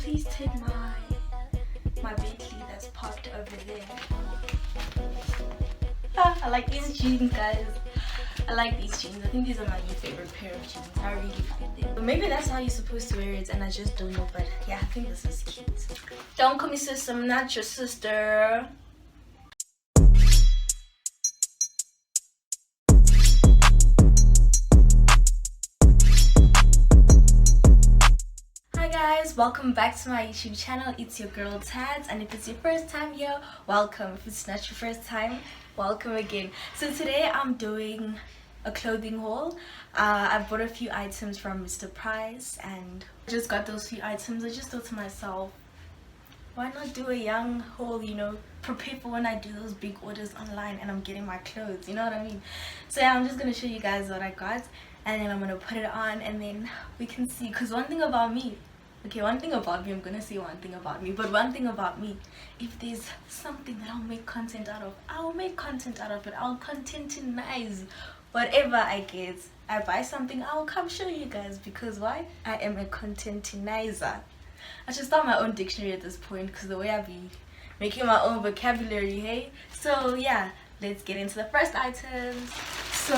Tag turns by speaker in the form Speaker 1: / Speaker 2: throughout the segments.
Speaker 1: please take my Bentley that's parked over there? I like these jeans, guys. I like these jeans. I think these are my new favorite pair of jeans. I really like them. But maybe that's how you're supposed to wear it and I just don't know. But yeah, I think this is cute. Don't call me sister, I'm not your sister. Hi guys, welcome back to my YouTube channel. It's your girl Tadz, and if it's your first time here, welcome. If it's not your first time, welcome again. So today I'm doing a clothing haul. I bought a few items from Mr. Price and I just got those few items. I just thought to myself, why not do a young haul, you know, prepare for when I do those big orders online and I'm getting my clothes, you know what I mean? So yeah, I'm just gonna show you guys what I got and then I'm gonna put it on and then we can see. Because one thing about me, one thing about me, I'm gonna say one thing about me, but one thing about me, if there's something that I'll make content out of, I'll make content out of it. I'll contentinize whatever I get. I buy something, I'll come show you guys, because why? I am a contentinizer. I should start my own dictionary at this point, because the way I be making my own vocabulary, hey? So yeah, let's get into the first items. So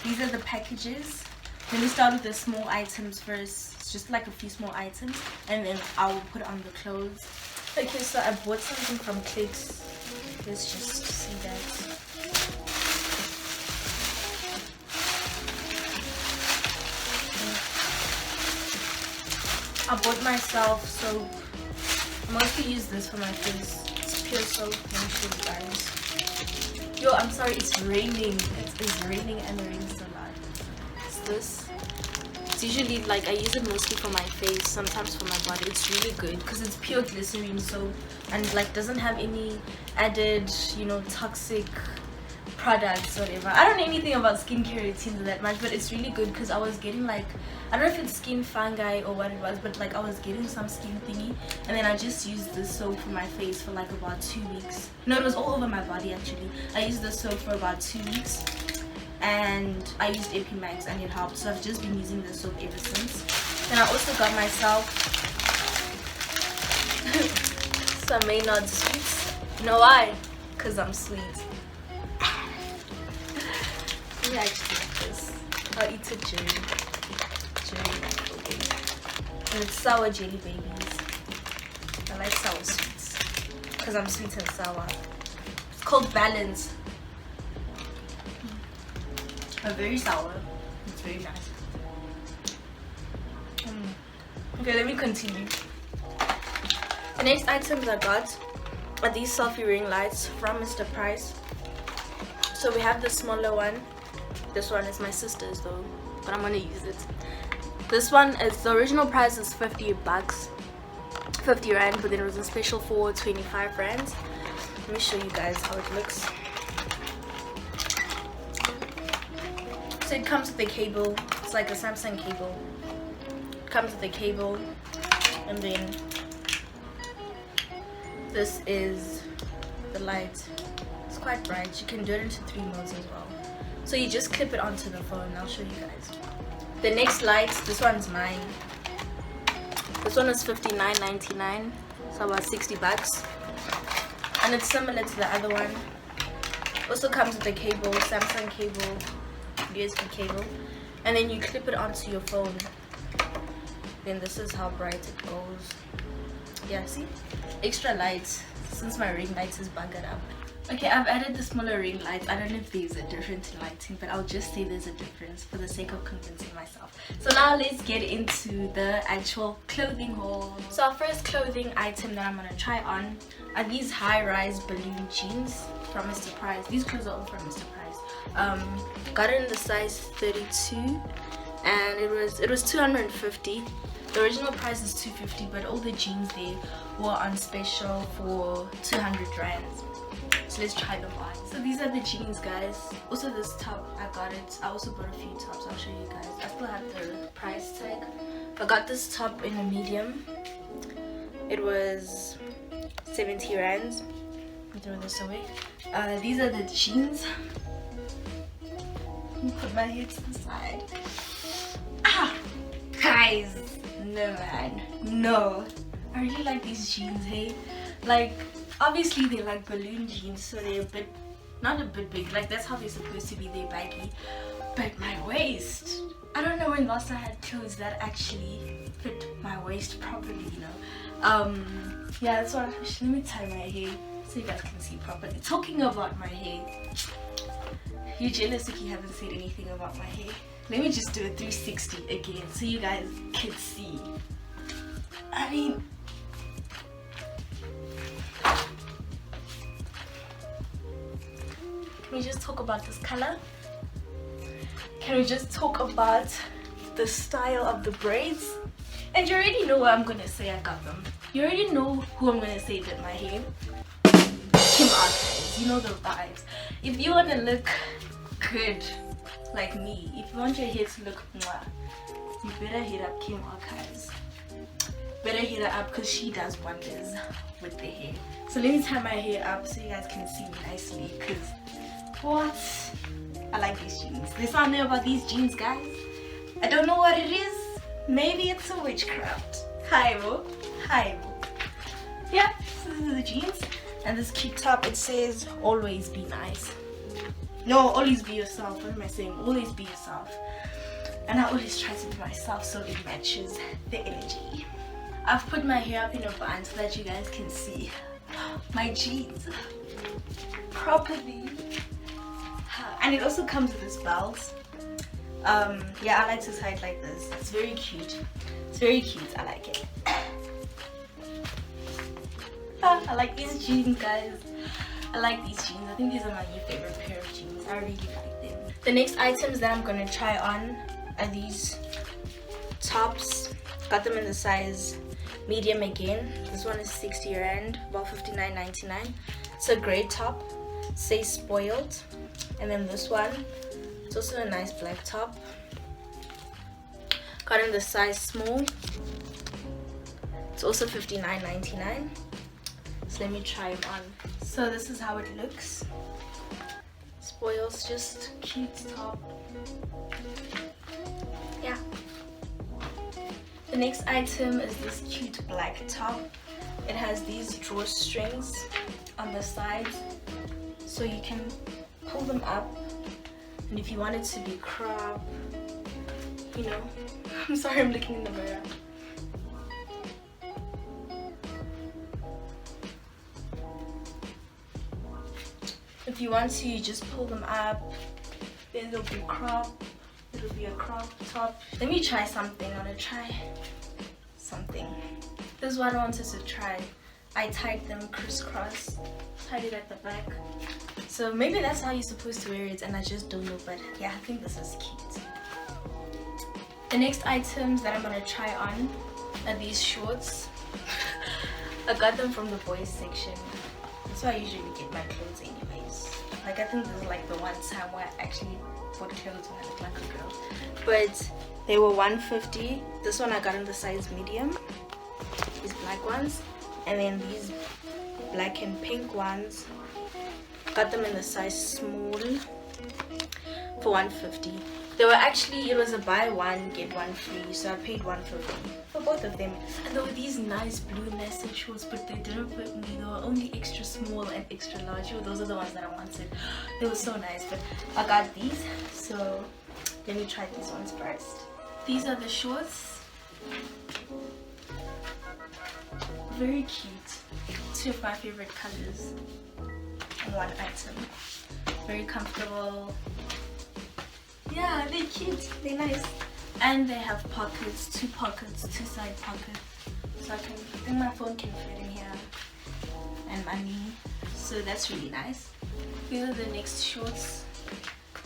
Speaker 1: these are the packages. Let me start with the small items first. It's just like a few small items and then I will put on the clothes. Okay, so I bought something from Clicks. Let's just see that. I bought myself soap. I mostly use this for my face. It's pure soap. Let me show you guys. Yo, I'm sorry, it's raining. It's raining and the rain is a lot. It's this. It's usually like I use it mostly for my face, sometimes for my body. It's really good because it's pure glycerin soap and like doesn't have any added, you know, toxic products or whatever. I don't know anything about skincare routines that much, but it's really good because I was getting like, I don't know if it's skin fungi or what it was, but like I was getting some skin thingy and then I just used this soap for my face for like about 2 weeks. No, it was all over my body actually. I used this soap for about 2 weeks and I used Epimax and it helped, so I've just been using this soap ever since. Then I also got myself some Maynard sweets. You know why? Because I'm sweet. Let me actually eat this. I'll eat it jelly. And it's sour jelly babies. I like sour sweets because I'm sweet and sour. It's called Balance. They're very sour. It's very nice. Okay, let me continue. The next items I got are these selfie ring lights from Mr. Price. So we have the smaller one. This one is my sister's though, but I'm gonna use it. This one is, the original price is 50 bucks, 50 rand, but then it was a special for 25 rands. Let me show you guys how it looks. So it comes with a cable. It's like a Samsung cable. It comes with a cable, and then this is the light. It's quite bright. You can do it into 3 modes as well. So you just clip it onto the phone. I'll show you guys. The next light, this one's mine. This one is $59.99, so about 60 bucks, and it's similar to the other one. Also comes with a cable, Samsung cable, USB cable, and then you clip it onto your phone. Then this is how bright it goes. Yeah, see? Extra lights, since my ring light is buggered up. Okay, I've added the smaller ring lights. I don't know if there's a difference in lighting, but I'll just say there's a difference for the sake of convincing myself. So now let's get into the actual clothing haul. So our first clothing item that I'm gonna try on are these high-rise balloon jeans from Mr. Price. These clothes are all from Mr. Price. Got it in the size 32 and it was 250. The original price is 250, but all the jeans there were on special for 200 rands. So let's try them on. So these are the jeans, guys. Also this top, I got it. I also bought a few tops. I'll show you guys. I still have the price tag. I got this top in a medium. It was 70 rands. Throw this away. These are the jeans. Let me put my head to the side. Ah, guys, no man, no. I really like these jeans, hey? Like, obviously they're like balloon jeans, so they're a bit, not a bit big, like that's how they're supposed to be, they're baggy. But my waist, I don't know when last I had clothes that actually fit my waist properly, you know. Yeah, that's what, let me tie my hair so you guys can see properly. Talking about my hair, you're jealous if you haven't said anything about my hair. Let me just do a 360 again so you guys can see. I mean, can we just talk about this color? Can we just talk about the style of the braids? And you already know what I'm gonna say I got them. You already know who I'm gonna say did my hair. Kim, you know the vibes. If you wanna look good like me, if you want your hair to look mwah, you better hit up Kim Archives. Better hit her up because she does wonders with the hair. So let me tie my hair up so you guys can see nicely, because what? I like these jeans. There's something about these jeans, guys. I don't know what it is. Maybe it's a witchcraft. Hi, bro. Hi, bro. Yeah, so these are the jeans. And this cute top, it says always be nice. No, always be yourself. What am I saying? Always be yourself. And I always try to be myself so it matches the energy. I've put my hair up in a bun so that you guys can see my jeans properly. And it also comes with this belt. Yeah, I like to tie it like this. It's very cute. It's very cute. I like it. I like these jeans, guys. I like these jeans. I think these are my new favorite pair of jeans. I really like them. The next items that I'm gonna try on are these tops. Got them in the size medium again. This one is 60 rand, about 59.99. It's a grey top, says spoiled. And then this one, it's also a nice black top. Got in the size small. It's also 59.99. So let me try it on. So this is how it looks. Spoils, just cute top. Yeah. The next item is this cute black top. It has these drawstrings on the sides, so you can pull them up. And if you want it to be crop, you know, I'm sorry, I'm looking in the mirror. If you want to, you just pull them up, then they'll be crop. It'll be a crop top. Let me try something. I'm gonna try something. This is what I wanted to try. I tied them crisscross, tied it at the back. So maybe that's how you're supposed to wear it, and I just don't know, but yeah, I think this is cute. The next items that I'm gonna try on are these shorts. I got them from the boys section. That's why I usually get my clothes anyways. Like, I think this is like the one time where I actually bought clothes when I look like a girl. But they were 150. This one I got in the size medium. These black ones. And then these black and pink ones, got them in the size small for 150. They were actually, it was a buy one get one free, so I paid 150 for both of them. And there were these nice blue nested shorts, but they didn't fit me. They were only extra small and extra large. Those are the ones that I wanted. They were so nice, but I got these, so let me try these ones first. These are the shorts. Very cute. Two of my favorite colors in one item. Very comfortable. Yeah, they're cute. They're nice. And they have pockets, two side pockets. So I think my phone can fit in here. And money. So that's really nice. These are the next shorts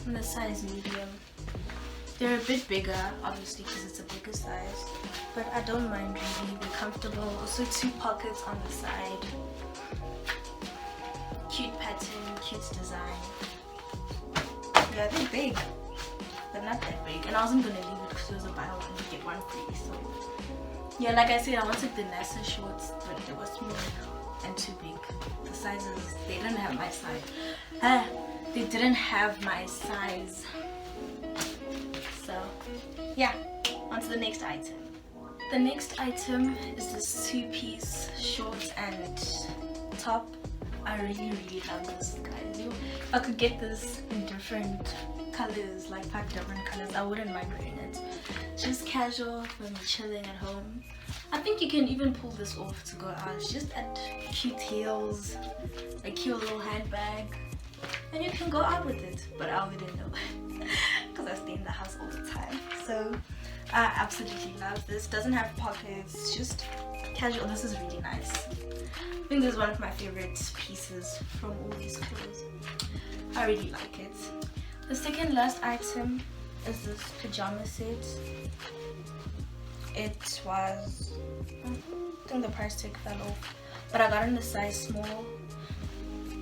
Speaker 1: in the size medium. They're a bit bigger, obviously, because it's a bigger size. But I don't mind really. They're comfortable. Also two pockets on the side. Cute pattern, cute design. Yeah, they're big. They're not that big. And I wasn't gonna leave it because it was a buy one get one free. So yeah, like I said, I wanted the NASA shorts, but they were small and too big. The sizes, they didn't have my size. They didn't have my size. So yeah, on to the next item. The next item is this 2-piece shorts and top. I really love this, guys. If I could get this in different colors, like 5 different colors, I wouldn't mind wearing it. Just casual when you're chilling at home. I think you can even pull this off to go out. Just add cute heels, a cute little handbag, and you can go out with it. But I wouldn't know because I stay in the house all the time. So I absolutely love this. Doesn't have pockets, just casual. This is really nice. I think this is one of my favorite pieces from all these clothes. I really like it. The second last item is this pajama set. It was, I think the price tag fell off, but I got in the size small.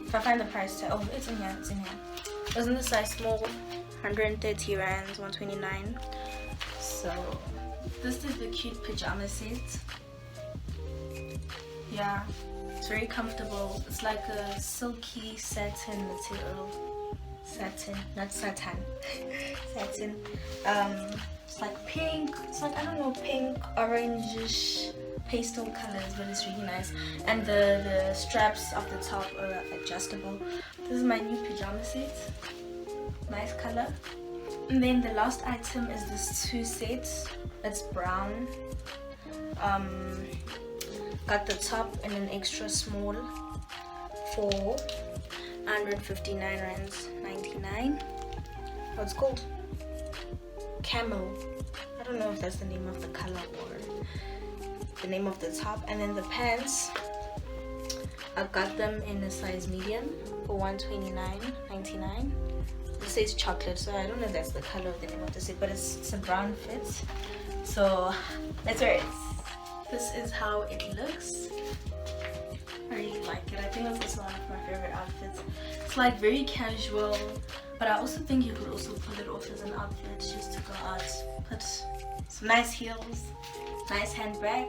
Speaker 1: If I find the price tag, oh, it's in here, it's in here. It was in the size small, 130 rands, 129. So this is the cute pajama set. Yeah, it's very comfortable. It's like a silky satin material. Satin, not satin. Satin. It's like pink. It's like, I don't know, pink, orangish, pastel colors, but it's really nice. And the straps of the top are adjustable. This is my new pajama set. Nice color. And then the last item is this 2 sets. It's brown. Got the top in an extra small for 159 rands 99. What's called? Camel. I don't know if that's the name of the color or the name of the top. And then the pants, I got them in a size medium for 129.99. It says chocolate, so I don't know if that's the color of the name of the set, but it's a brown fit. So let's wear it. This is how it looks. I really like it. I think that's also one of my favorite outfits. It's like very casual, but I also think you could also pull it off as an outfit just to go out. Put some nice heels, nice handbag.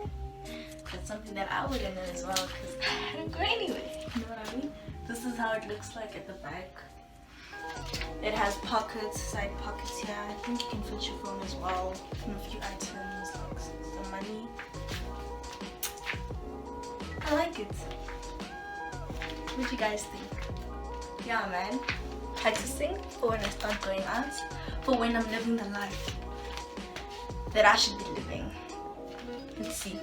Speaker 1: That's something that I wouldn't know as well because I don't go anywhere. You know what I mean? This is how it looks like at the back. It has pockets, side pockets here. I think you can fit your phone as well. And a few items like some money. I like it. What do you guys think? Yeah, man. Practicing for when I start going out, for when I'm living the life that I should be living. Let's see.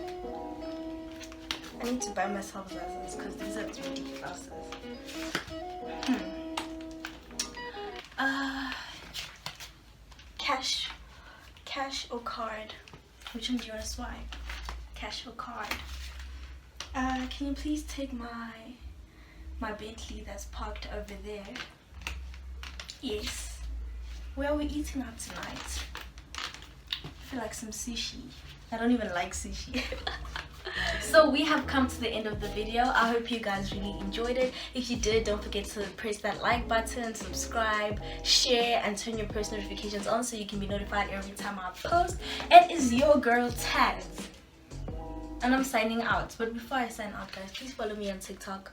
Speaker 1: I need to buy myself glasses because these are 3D glasses. Cash or card? Which one do you want to swipe? Cash or card? Can you please take my Bentley that's parked over there? Yes. Where are we eating out tonight? I feel like some sushi. I don't even like sushi. So we have come to the end of the video. I hope you guys really enjoyed it. If you did, don't forget to press that like button, subscribe, share, and turn your post notifications on so you can be notified every time I post. It is your girl Tadz, and I'm signing out. But before I sign out, guys, please follow me on TikTok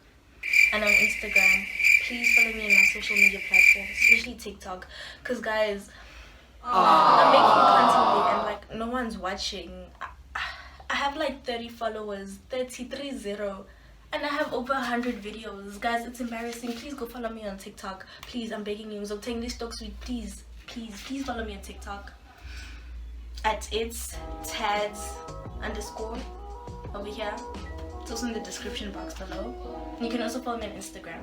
Speaker 1: and on Instagram. Please follow me on my social media platforms, especially TikTok, because guys, I'm making content there and like no one's watching. I have like 30 followers, 33 and I have over 100 videos. Guys, it's embarrassing. Please go follow me on TikTok. Please, I'm begging you. So take this talk sweet. Please follow me on TikTok at it's Tadz _ over here. It's also in the description box below. And you can also follow me on Instagram.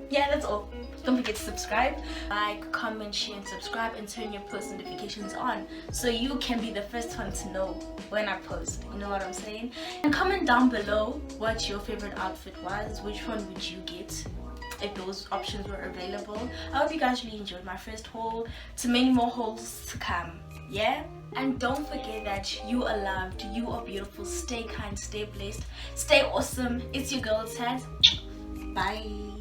Speaker 1: Yeah, that's all. Don't forget to subscribe, like, comment, share, and subscribe, and turn your post notifications on so you can be the first one to know when I post. You know what I'm saying? And comment down below what your favorite outfit was. Which one would you get if those options were available? I hope you guys really enjoyed my first haul. To many more hauls to come. Yeah? And don't forget that you are loved, you are beautiful. Stay kind, stay blessed, stay awesome. It's your girl Tadz. Bye.